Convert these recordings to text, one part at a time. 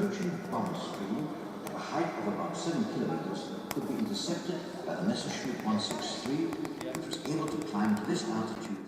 approaching bomb stream at a height of about 7 kilometers could be intercepted by the Messerschmitt 163, which was able to climb to this altitude.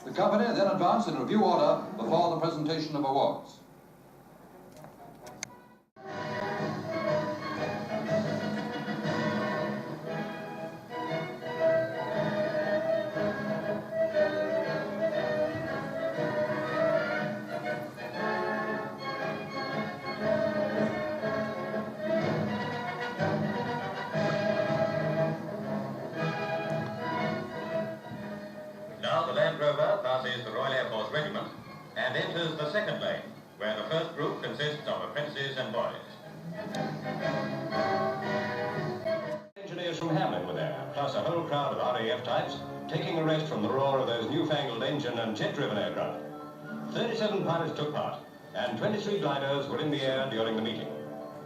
The company then advanced in review order before the presentation of awards. Now the Land Rover passes the Royal Air Force Regiment and enters the second lane, where the first group consists of apprentices and boys. Engineers from Hamlin were there, plus a whole crowd of RAF types, taking a rest from the roar of those newfangled engine and jet-driven aircraft. 37 pilots took part, and 23 gliders were in the air during the meeting.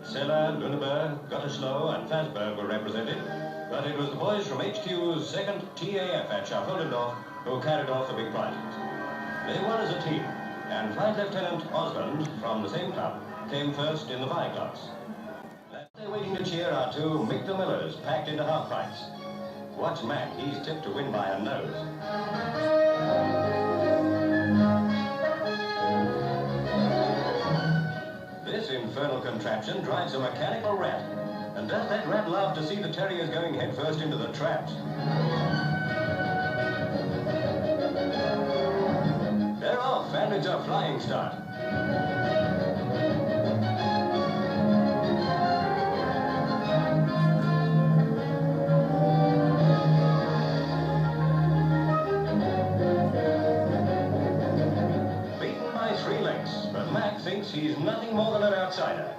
Seller, Lüneburg, Gütersloh and Fasberg were represented, but it was the boys from HQ's 2nd TAF at Schaffholdendorf who carried off the big prizes. They won as a team, and Flight Lieutenant Osmond from the same club came first in the pie class. They're waiting to cheer our two Mick the Millers, packed into half price. Watch Mac, he's tipped to win by a nose. This infernal contraption drives a mechanical rat. And does that rat love to see the terriers going headfirst into the traps? They're off, and it's a flying start. Beaten by 3 lengths, but Mac thinks he's nothing more than an outsider.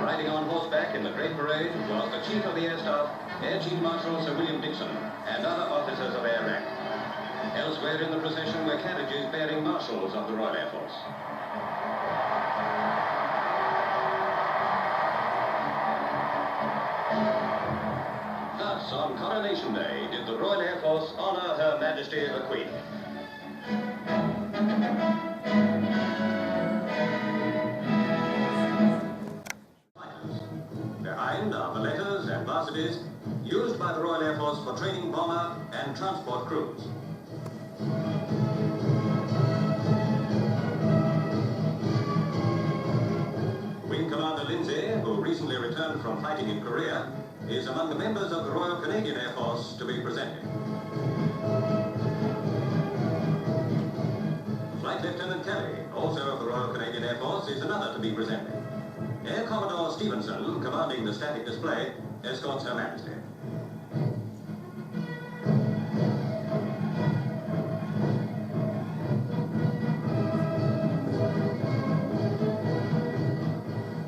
Riding on horseback in the Great Parade was the Chief of the Air Staff, Air Chief Marshal Sir William Dixon, and other officers of Air Rank. Elsewhere in the procession were carriages bearing marshals of the Royal Air Force. Thus, on Coronation Day, did the Royal Air Force honour Her Majesty the Queen. Behind are the letters and varsities used by the Royal Air Force for and transport crews. Wing Commander Lindsay, who recently returned from fighting in Korea, is among the members of the Royal Canadian Air Force to be presented. Flight Lieutenant Kelly, also of the Royal Canadian Air Force, is another to be presented. Air Commodore Stevenson, commanding the static display, escorts Her Majesty.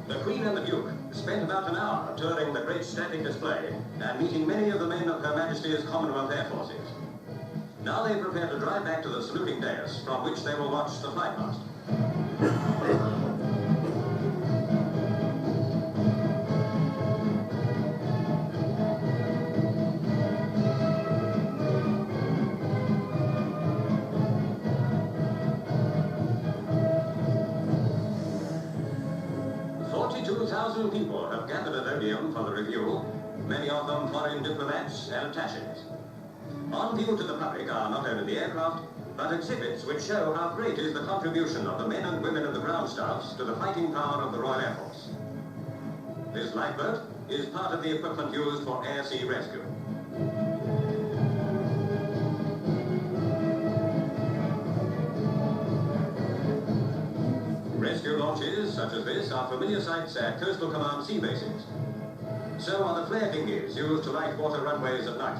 The Queen and the Duke spent about an hour touring the great static display and meeting many of the men of Her Majesty's Commonwealth Air Forces. Now they prepare to drive back to the saluting dais, from which they will watch the flight past. 42,000 people have gathered at Odeum for the review, many of them foreign diplomats and attaches. On view to the public are not only the aircraft, but exhibits which show how great is the contribution of the men and women of the ground staffs to the fighting power of the Royal Air Force. This lifeboat is part of the equipment used for air-sea rescue. Rescue launches such as this are familiar sights at Coastal Command sea bases. So are the flare dinghies used to light water runways at night.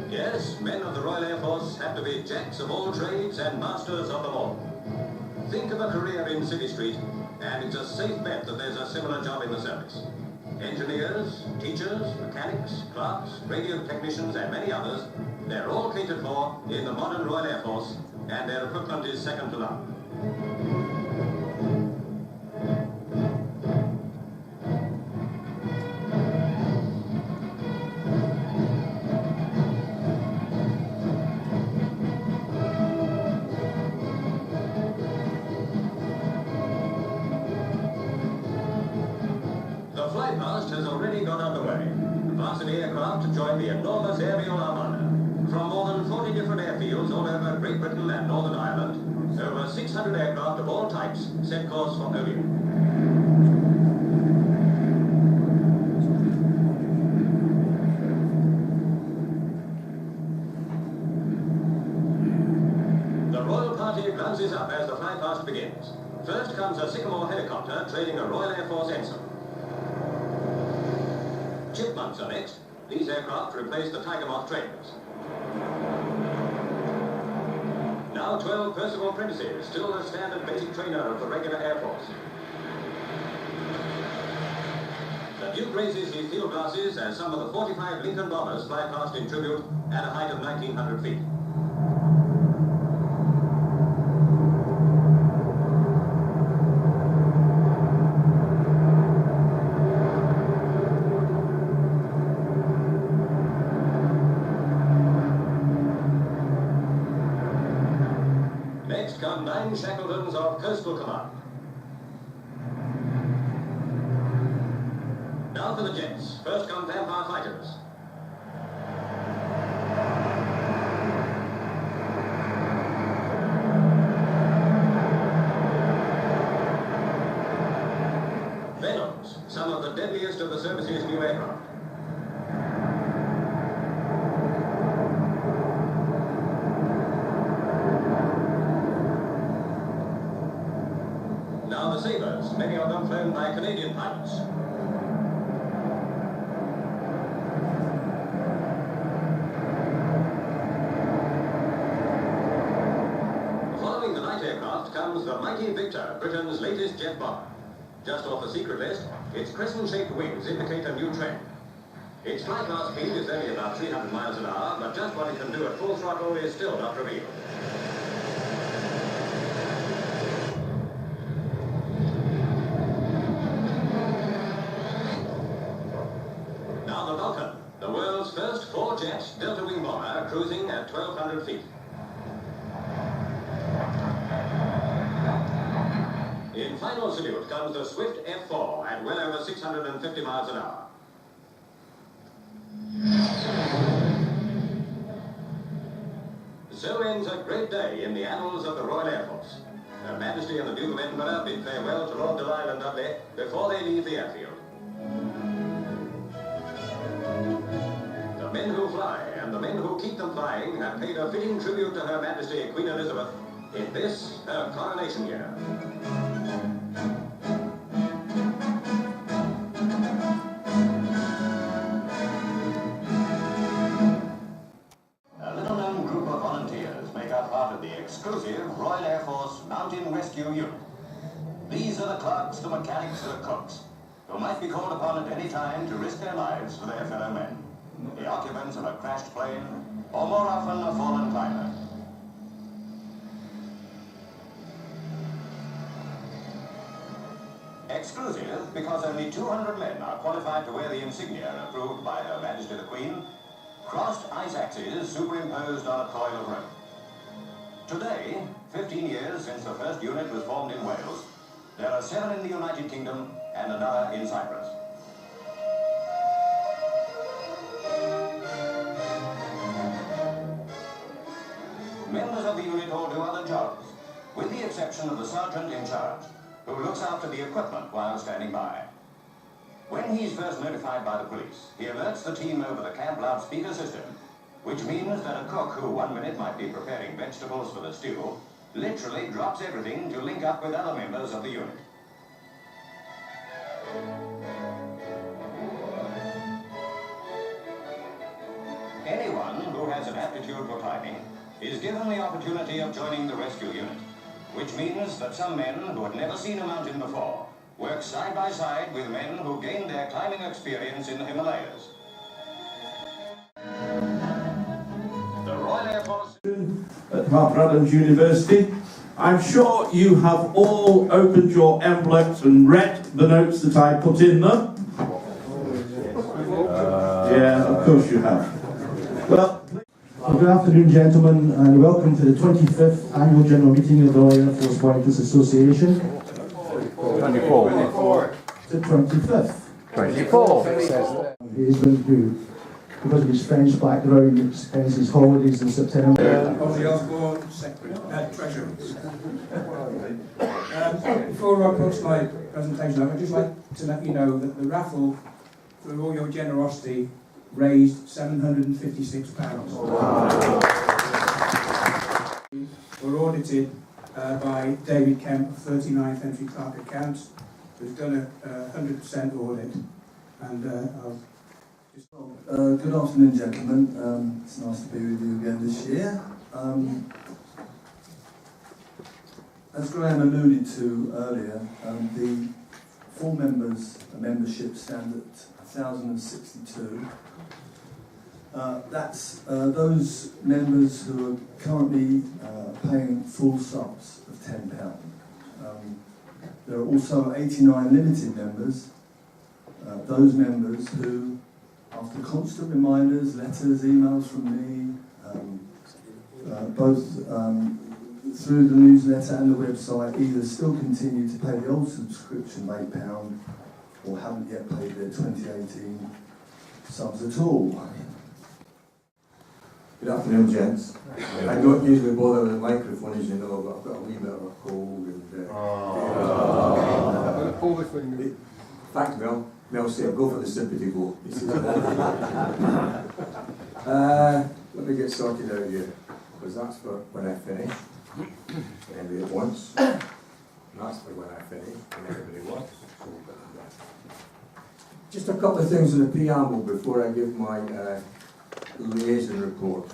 Yes, men of the Royal Air Force have to be jacks of all trades and masters of them all. Think of a career in City Street, and it's a safe bet that there's a similar job in the service. Engineers, teachers, mechanics, clerks, radio technicians, and many others, they're all catered for in the modern Royal Air Force, and their equipment is second to none. The flight past has already got underway. Varsity aircraft join the enormous aerial armada. From more than 40 different airfields all over Great Britain and Northern Ireland, over 600 aircraft of all types set course for Odeum. The royal party glances up as the flypast begins. First comes a Sycamore helicopter trailing a Royal Air Force ensign. Chipmunks are next. These aircraft replace the Tiger Moth trainers. Now 12 Percival Prentices, still the standard basic trainer of the regular Air Force. The Duke raises his field glasses as some of the 45 Lincoln bombers fly past in tribute at a height of 1,900 feet. Next come 9 Shackletons of Coastal Command. Now for the jets. First come Vampire fighters. Venoms, some of the deadliest of the service's new aircraft. Now the Sabres, many of them flown by Canadian pilots. Following the light aircraft comes the mighty Victor, Britain's latest jet bomber. Just off the secret list, its crescent-shaped wings indicate a new trend. Its flight-past speed is only about 300 miles an hour, but just what it can do at full throttle is still not revealed. Now the Vulcan, the world's first 4-jet Delta Wing bomber, cruising at 1,200 feet. In final salute comes the swift F-4 at well over 650 miles an hour. So ends a great day in the annals of the Royal Air Force. Her Majesty and the Duke of Edinburgh bid farewell to Lord Delisle and Dudley before they leave the airfield. The men who fly and the men who keep them flying have paid a fitting tribute to Her Majesty Queen Elizabeth in this, her coronation year. A little-known group of volunteers make up part of the exclusive Royal Air Force Mountain Rescue Unit. These are the clerks, the mechanics, the cooks, who might be called upon at any time to risk their lives for their fellow men. The occupants of a crashed plane, or more often a fallen climber. Exclusive because only 200 men are qualified to wear the insignia approved by Her Majesty the Queen, crossed ice axes superimposed on a coil of rope. Today, 15 years since the first unit was formed in Wales, there are 7 in the United Kingdom and another in Cyprus. Members of the unit all do other jobs, with the exception of the sergeant in charge, who looks after the equipment while standing by. When he's first notified by the police, he alerts the team over the camp loudspeaker system, which means that a cook who 1 minute might be preparing vegetables for the stew literally drops everything to link up with other members of the unit. Anyone who has an aptitude for climbing is given the opportunity of joining the rescue unit, which means that some men who had never seen a mountain before work side by side with men who gained their climbing experience in the Himalayas. The Royal Air Force at RAFBEA University. I'm sure you have all opened your envelopes and read the notes that I put in them. Yeah, of course you have. Well, good afternoon, gentlemen, and welcome to the 25th Annual General Meeting of the Royal Air Force Writers Association. 24. The 25th. 24. He's going to, because of his French background, spends his holidays in September. Of the Osborne Treasurer. Before I approach my presentation, I'd just like to let you know that the raffle, through all your generosity, raised £756. Wow. We're audited by David Kemp of 39th Entry Clerk Accounts, who's done a 100% audit. And I'll just... Good afternoon, gentlemen. It's nice to be with you again this year. As Graham alluded to earlier, the full membership stand at 1,062. That's those members who are currently paying full subs of £10. There are also 89 limited members, those members who, after constant reminders, letters, emails from me, both through the newsletter and the website, either still continue to pay the old subscription of £8 or haven't yet paid their 2018 subs at all. Good afternoon, gents. I don't usually bother with the microphone, as you know, but I've got a wee bit of a cold. And, thanks, Mel. Mel said, go for the sympathy vote. He says, let me get sorted out here, because that's for when I finish. Everybody at once. And that's for when I finish, and everybody wants. Just a couple of things in the preamble before I give my liaison report.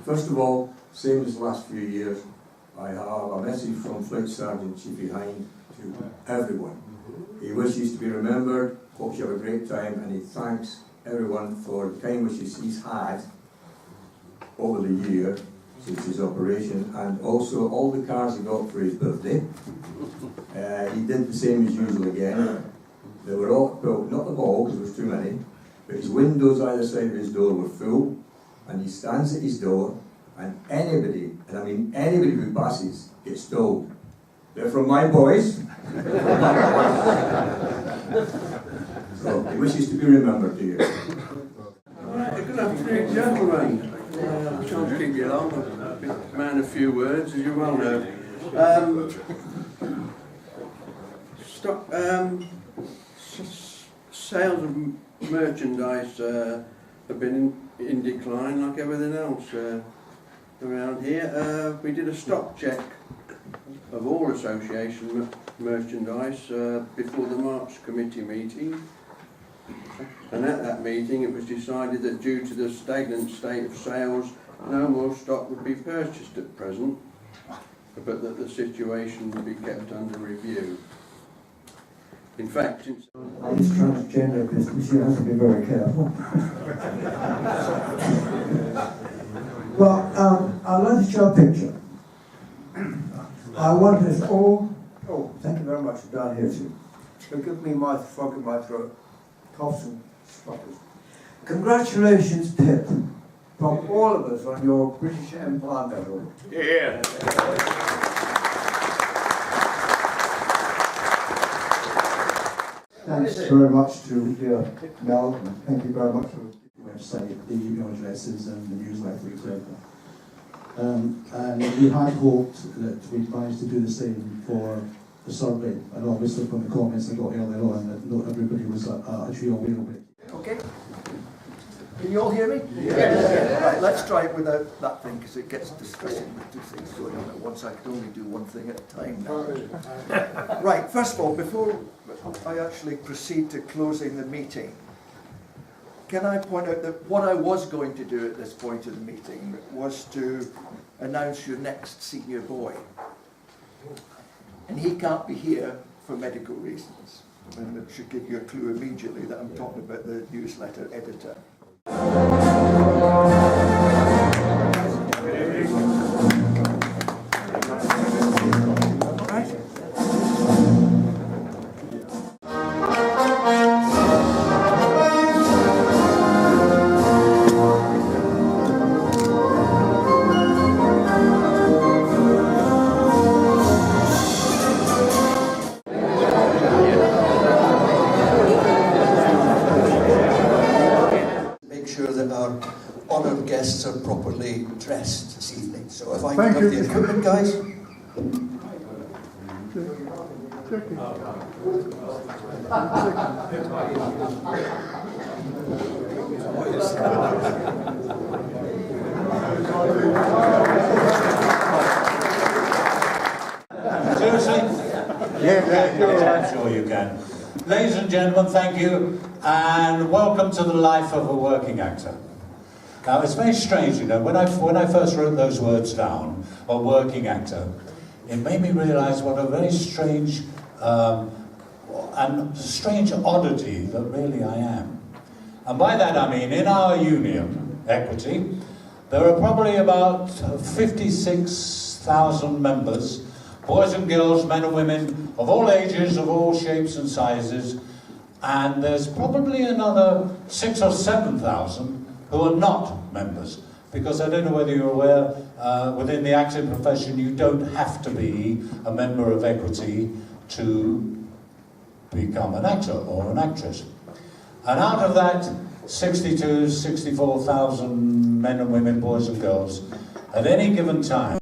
First of all, same as the last few years, I have a message from Flight Sergeant Chiefy Hind to everyone. He wishes to be remembered, hopes you have a great time, and he thanks everyone for the kind wishes he's had over the year since his operation, and also all the cars he got for his birthday. He did the same as usual again. They were all, well, not them all, because there was too many, but his windows either side of his door were full, and he stands at his door, and anybody, and I mean anybody who passes, gets told, "They're from my boys." So he wishes to be remembered to you. Good afternoon, gentlemen. I shan't keep you long. I've been a man of few words, as you well know. Sales of merchandise have been in decline, like everything else around here. We did a stock check of all association merchandise before the March committee meeting. And at that meeting it was decided that due to the stagnant state of sales, no more stock would be purchased at present, but that the situation would be kept under review. In fact, since This transgender business, you have to be very careful. Well, I'd like to show a picture. I want us all, thank you very much, down here too. Forgive me my frog in my throat, coughs and splutters. Congratulations, Pip, from all of us on your British Empire medal. yeah. Thanks very much to dear Mel, and thank you very much for The website, the email addresses and the newsletter, etc. And we had hoped that we'd managed to do the same for the survey, and obviously from the comments I got earlier on that not everybody was actually aware of it. Okay. Can you all hear me? Yeah. Right, let's try it without that thing, because it gets distressing with two things going on at once. I can only do one thing at a time now. Right, first of all, before I actually proceed to closing the meeting, can I point out that what I was going to do at this point of the meeting was to announce your next senior boy. And he can't be here for medical reasons. And it should give you a clue immediately that I'm talking about the newsletter editor. Honoured guests are properly dressed this evening. So if I can have the equipment, guys. Seriously? Yeah, I'm sure you can. Ladies and gentlemen, thank you, and welcome to the life of a working actor. Now, it's very strange, you know, when I first wrote those words down, a working actor, it made me realise what a very strange and strange oddity that really I am. And by that I mean, in our union, Equity, there are probably about 56,000 members, boys and girls, men and women, of all ages, of all shapes and sizes, and there's probably another 6,000 or 7,000 who are not members, because I don't know whether you're aware, within the acting profession you don't have to be a member of Equity to become an actor or an actress. And out of that 64,000 men and women, boys and girls, at any given time,